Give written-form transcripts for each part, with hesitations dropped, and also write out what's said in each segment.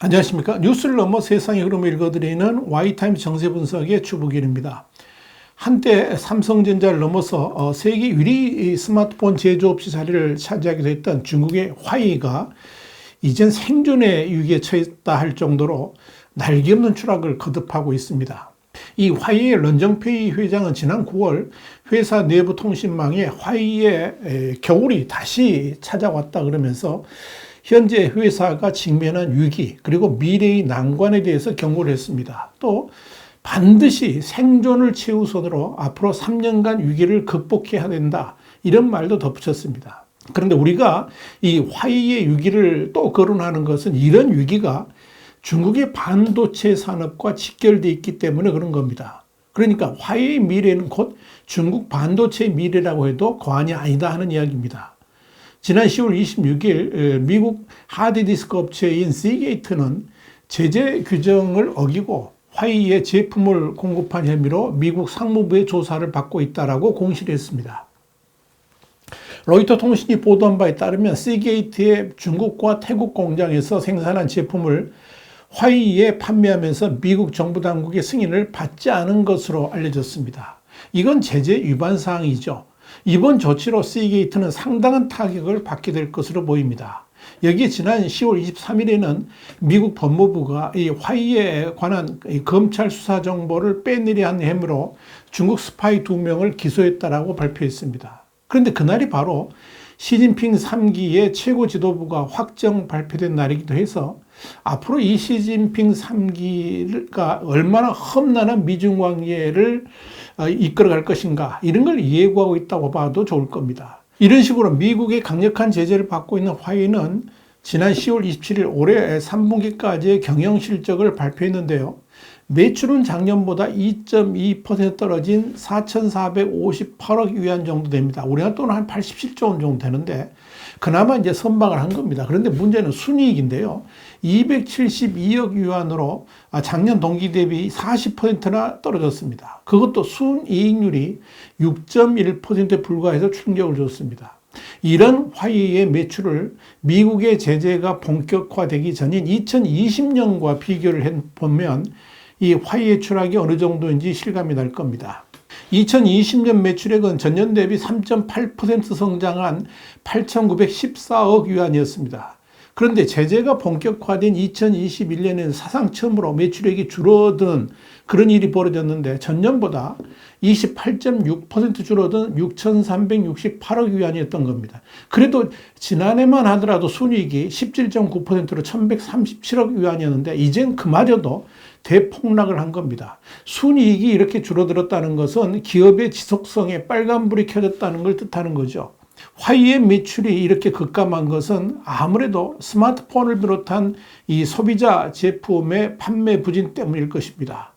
안녕하십니까. 뉴스를 넘어 세상의 흐름을 읽어드리는 Y타임스 정세분석의 주부길입니다. 한때 삼성전자를 넘어서 세계 1위 스마트폰 제조업체 자리를 차지하기도 했던 중국의 화웨이가 이젠 생존의 위기에 처했다 할 정도로 날개 없는 추락을 거듭하고 있습니다. 이 화웨이의 런정페이 회장은 지난 9월 회사 내부 통신망에 화웨이의 겨울이 다시 찾아왔다 그러면서 현재 회사가 직면한 위기 그리고 미래의 난관에 대해서 경고를 했습니다. 또 반드시 생존을 최우선으로 앞으로 3년간 위기를 극복해야 된다, 이런 말도 덧붙였습니다. 그런데 우리가 이 화웨이의 위기를 또 거론하는 것은 이런 위기가 중국의 반도체 산업과 직결되어 있기 때문에 그런 겁니다. 그러니까 화웨이의 미래는 곧 중국 반도체의 미래라고 해도 과언이 아니다 하는 이야기입니다. 지난 10월 26일 미국 하드디스크 업체인 시게이트는 제재 규정을 어기고 화웨이의 제품을 공급한 혐의로 미국 상무부의 조사를 받고 있다고 공시를 했습니다. 로이터 통신이 보도한 바에 따르면 시게이트의 중국과 태국 공장에서 생산한 제품을 화웨이에 판매하면서 미국 정부 당국의 승인을 받지 않은 것으로 알려졌습니다. 이건 제재 위반 사항이죠. 이번 조치로 시게이트는 상당한 타격을 받게 될 것으로 보입니다. 여기에 지난 10월 23일에는 미국 법무부가 이 화웨이에 관한 검찰 수사 정보를 빼내려 한 혐의로 중국 스파이 2명을 기소했다라고 발표했습니다. 그런데 그날이 바로 시진핑 3기의 최고 지도부가 확정 발표된 날이기도 해서 앞으로 이 시진핑 3기가 얼마나 험난한 미중 관계를 이끌어갈 것인가, 이런 걸 예고하고 있다고 봐도 좋을 겁니다. 이런 식으로 미국의 강력한 제재를 받고 있는 화웨이는 지난 10월 27일 올해 3분기까지의 경영 실적을 발표했는데요. 매출은 작년보다 2.2% 떨어진 4,458억 위안 정도 됩니다. 우리나라 돈은 한 87조 원 정도 되는데 그나마 이제 선방을 한 겁니다. 그런데 문제는 순이익인데요. 272억 위안으로 작년 동기 대비 40%나 떨어졌습니다. 그것도 순이익률이 6.1%에 불과해서 충격을 줬습니다. 이런 화웨이의 매출을 미국의 제재가 본격화되기 전인 2020년과 비교를 해보면 이 화웨이의 추락이 어느 정도인지 실감이 날 겁니다. 2020년 매출액은 전년 대비 3.8% 성장한 8,914억 위안이었습니다. 그런데 제재가 본격화된 2021년에는 사상 처음으로 매출액이 줄어든 그런 일이 벌어졌는데 전년보다 28.6% 줄어든 6,368억 위안이었던 겁니다. 그래도 지난해만 하더라도 순이익이 17.9%로 1,137억 위안이었는데 이젠 그마저도 대폭락을 한 겁니다. 순이익이 이렇게 줄어들었다는 것은 기업의 지속성에 빨간불이 켜졌다는 걸 뜻하는 거죠. 화웨이의 매출이 이렇게 급감한 것은 아무래도 스마트폰을 비롯한 이 소비자 제품의 판매 부진 때문일 것입니다.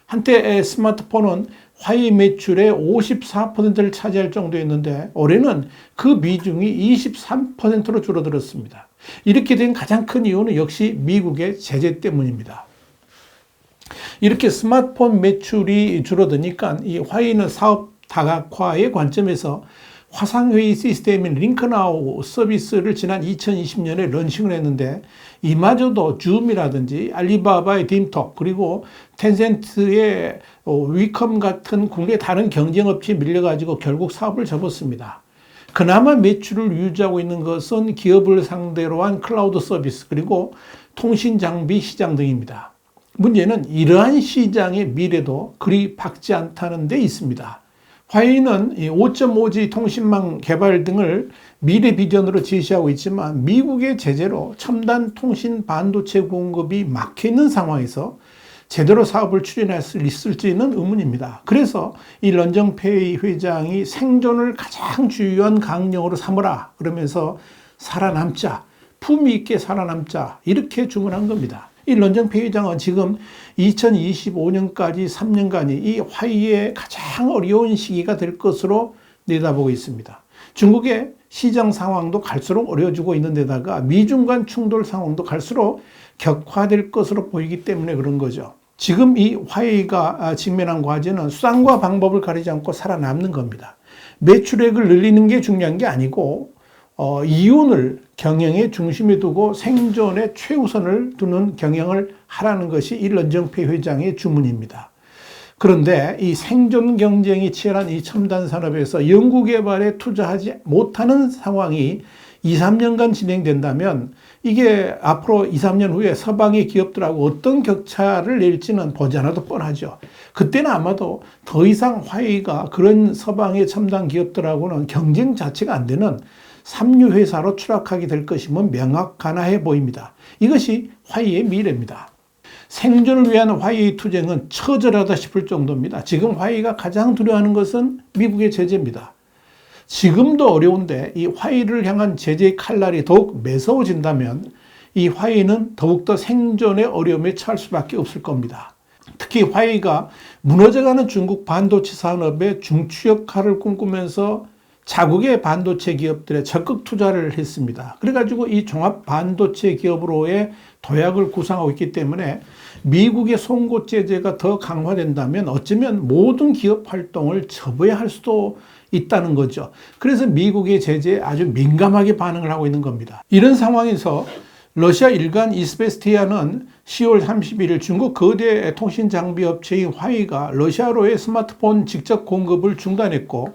한때 스마트폰은 화웨이 매출의 54%를 차지할 정도였는데 올해는 그 비중이 23%로 줄어들었습니다. 이렇게 된 가장 큰 이유는 역시 미국의 제재 때문입니다. 이렇게 스마트폰 매출이 줄어드니까 이 화웨이는 사업 다각화의 관점에서 화상회의 시스템인 링크나우 서비스를 지난 2020년에 런칭을 했는데 이마저도 줌이라든지 알리바바의 딤톡 그리고 텐센트의 위컴 같은 국내 다른 경쟁업체에 밀려가지고 결국 사업을 접었습니다. 그나마 매출을 유지하고 있는 것은 기업을 상대로 한 클라우드 서비스 그리고 통신 장비 시장 등입니다. 문제는 이러한 시장의 미래도 그리 밝지 않다는 데 있습니다. 화웨이는 5.5G 통신망 개발 등을 미래 비전으로 제시하고 있지만 미국의 제재로 첨단 통신 반도체 공급이 막혀있는 상황에서 제대로 사업을 추진할 수 있을지는 의문입니다. 그래서 이 런정페이 회장이 생존을 가장 중요한 강령으로 삼으라 그러면서 살아남자, 품위 있게 살아남자 이렇게 주문한 겁니다. 이 런정페이 회장은 지금 2025년까지 3년간이 이 화웨이의 가장 어려운 시기가 될 것으로 내다보고 있습니다. 중국의 시장 상황도 갈수록 어려워지고 있는 데다가 미중 간 충돌 상황도 갈수록 격화될 것으로 보이기 때문에 그런 거죠. 지금 이 화웨이가 직면한 과제는 수단과 방법을 가리지 않고 살아남는 겁니다. 매출액을 늘리는 게 중요한 게 아니고 이윤을 경영의 중심에 두고 생존에 최우선을 두는 경영을 하라는 것이 일런정페 회장의 주문입니다. 그런데 이 생존 경쟁이 치열한 이 첨단 산업에서 연구개발에 투자하지 못하는 상황이 2, 3년간 진행된다면 이게 앞으로 2, 3년 후에 서방의 기업들하고 어떤 격차를 낼지는 보지 않아도 뻔하죠. 그때는 아마도 더 이상 화웨이가 그런 서방의 첨단 기업들하고는 경쟁 자체가 안 되는 삼류 회사로 추락하게 될 것임은 명확하나해 보입니다. 이것이 화웨이의 미래입니다. 생존을 위한 화웨이 투쟁은 처절하다 싶을 정도입니다. 지금 화웨이가 가장 두려워하는 것은 미국의 제재입니다. 지금도 어려운데 이 화웨이를 향한 제재의 칼날이 더욱 매서워진다면 이 화웨이는 더욱더 생존의 어려움에 처할 수밖에 없을 겁니다. 특히 화웨이가 무너져가는 중국 반도체 산업의 중추 역할을 꿈꾸면서 자국의 반도체 기업들에 적극 투자를 했습니다. 그래가지고 이 종합 반도체 기업으로의 도약을 구상하고 있기 때문에 미국의 송곳 제재가 더 강화된다면 어쩌면 모든 기업 활동을 접어야 할 수도 있다는 거죠. 그래서 미국의 제재에 아주 민감하게 반응을 하고 있는 겁니다. 이런 상황에서 러시아 일간 이스베스티아는 10월 31일 중국 거대 통신 장비 업체인 화웨이가 러시아로의 스마트폰 직접 공급을 중단했고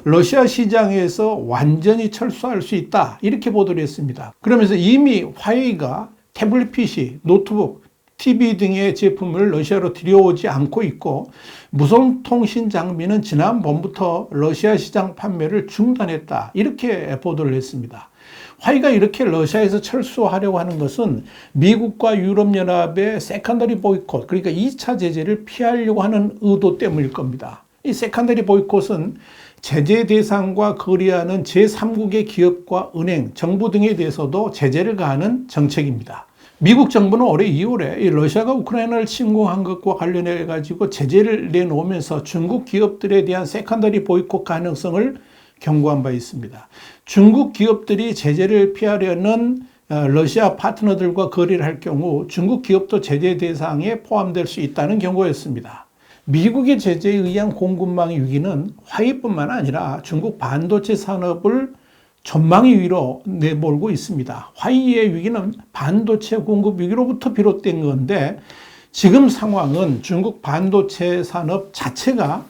러시아 시장에서 완전히 철수할 수 있다 이렇게 보도를 했습니다. 그러면서 이미 화웨이가 태블릿 PC, 노트북, TV 등의 제품을 러시아로 들여오지 않고 있고 무선 통신 장비는 지난 봄부터 러시아 시장 판매를 중단했다 이렇게 보도를 했습니다. 화웨이가 이렇게 러시아에서 철수하려고 하는 것은 미국과 유럽연합의 세컨더리 보이콧 그러니까 2차 제재를 피하려고 하는 의도 때문일 겁니다. 이 세컨더리 보이콧은 제재 대상과 거래하는 제3국의 기업과 은행, 정부 등에 대해서도 제재를 가하는 정책입니다. 미국 정부는 올해 2월에 러시아가 우크라이나를 침공한 것과 관련해 가지고 제재를 내놓으면서 중국 기업들에 대한 세컨더리 보이콧 가능성을 경고한 바 있습니다. 중국 기업들이 제재를 피하려는 러시아 파트너들과 거래를 할 경우 중국 기업도 제재 대상에 포함될 수 있다는 경고였습니다. 미국의 제재에 의한 공급망 위기는 화웨이뿐만 아니라 중국 반도체 산업을 전망의 위로 내몰고 있습니다. 화웨이의 위기는 반도체 공급 위기로부터 비롯된 건데 지금 상황은 중국 반도체 산업 자체가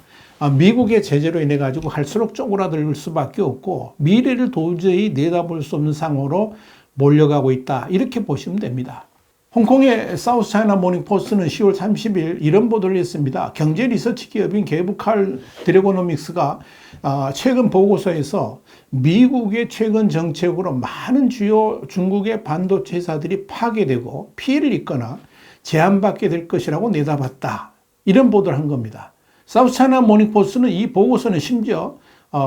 미국의 제재로 인해 가지고 갈수록 쪼그라들 수밖에 없고 미래를 도저히 내다볼 수 없는 상황으로 몰려가고 있다 이렇게 보시면 됩니다. 홍콩의 사우스 차이나 모닝 포스트는 10월 30일 이런 보도를 했습니다. 경제 리서치 기업인 게브칼 드래고노믹스가 최근 보고서에서 미국의 최근 정책으로 많은 주요 중국의 반도체 회사들이 파괴되고 피해를 입거나 제한받게 될 것이라고 내다봤다. 이런 보도를 한 겁니다. 사우스 차이나 모닝 포스트는 이 보고서는 심지어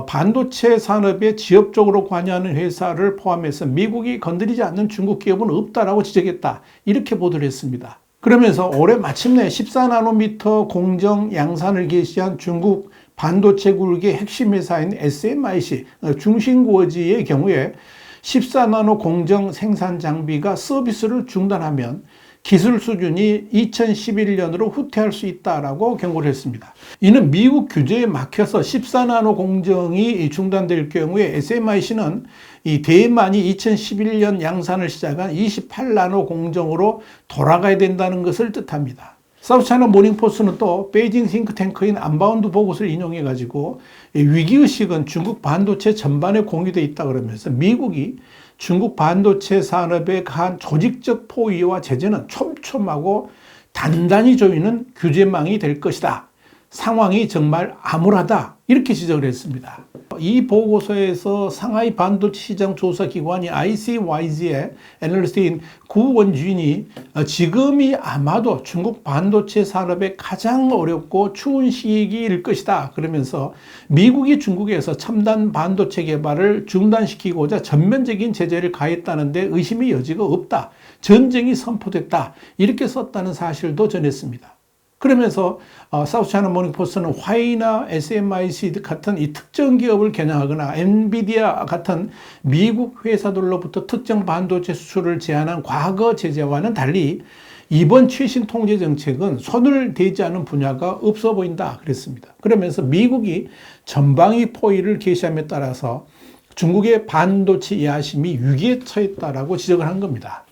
반도체 산업에 지역적으로 관여하는 회사를 포함해서 미국이 건드리지 않는 중국 기업은 없다라고 지적했다. 이렇게 보도를 했습니다. 그러면서 올해 마침내 14나노미터 공정 양산을 개시한 중국 반도체 굴기의 핵심 회사인 SMIC 중심고지의 경우에 14나노 공정 생산 장비가 서비스를 중단하면 기술 수준이 2011년으로 후퇴할 수 있다라고 경고를 했습니다. 이는 미국 규제에 막혀서 14나노 공정이 중단될 경우에 SMIC는 이 대만이 2011년 양산을 시작한 28나노 공정으로 돌아가야 된다는 것을 뜻합니다. 사우스차이나 모닝포스트는 또 베이징 싱크탱크인 안바운드 보고서를 인용해 가지고 위기의식은 중국 반도체 전반에 공유되어 있다 그러면서 미국이 중국 반도체 산업에 가한 조직적 포위와 제재는 촘촘하고 단단히 조이는 규제망이 될 것이다. 상황이 정말 암울하다. 이렇게 지적을 했습니다. 이 보고서에서 상하이 반도체 시장 조사 기관인 ICYG의 애널리스트인 구원준이 지금이 아마도 중국 반도체 산업의 가장 어렵고 추운 시기일 것이다. 그러면서 미국이 중국에서 첨단 반도체 개발을 중단시키고자 전면적인 제재를 가했다는데 의심의 여지가 없다. 전쟁이 선포됐다. 이렇게 썼다는 사실도 전했습니다. 그러면서 사우스차이나 모닝포스트는 화웨이나 SMIC 같은 이 특정 기업을 겨냥하거나 엔비디아 같은 미국 회사들로부터 특정 반도체 수출을 제한한 과거 제재와는 달리 이번 최신 통제 정책은 손을 대지 않은 분야가 없어 보인다 그랬습니다. 그러면서 미국이 전방위 포위를 개시함에 따라서 중국의 반도체 야심이 위기에 처했다라고 지적을 한 겁니다.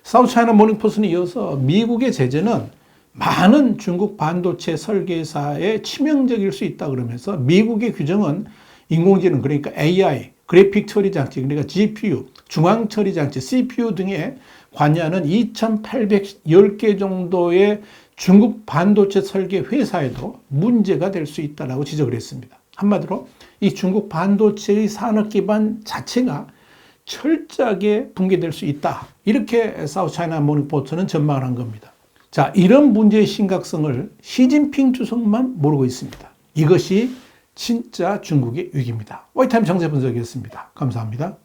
사우스차이나 모닝포스트는 이어서 미국의 제재는 많은 중국 반도체 설계사에 치명적일 수 있다 그러면서 미국의 규정은 인공지능 그러니까 AI, 그래픽 처리 장치 그러니까 GPU, 중앙 처리 장치 CPU 등에 관여하는 2,810개 정도의 중국 반도체 설계 회사에도 문제가 될 수 있다고 지적을 했습니다. 한마디로 이 중국 반도체의 산업 기반 자체가 철저하게 붕괴될 수 있다. 이렇게 사우스차이나 모닝포스트는 전망을 한 겁니다. 자, 이런 문제의 심각성을 시진핑 주석만 모르고 있습니다. 이것이 진짜 중국의 위기입니다. 와이타임 정세 분석이었습니다. 감사합니다.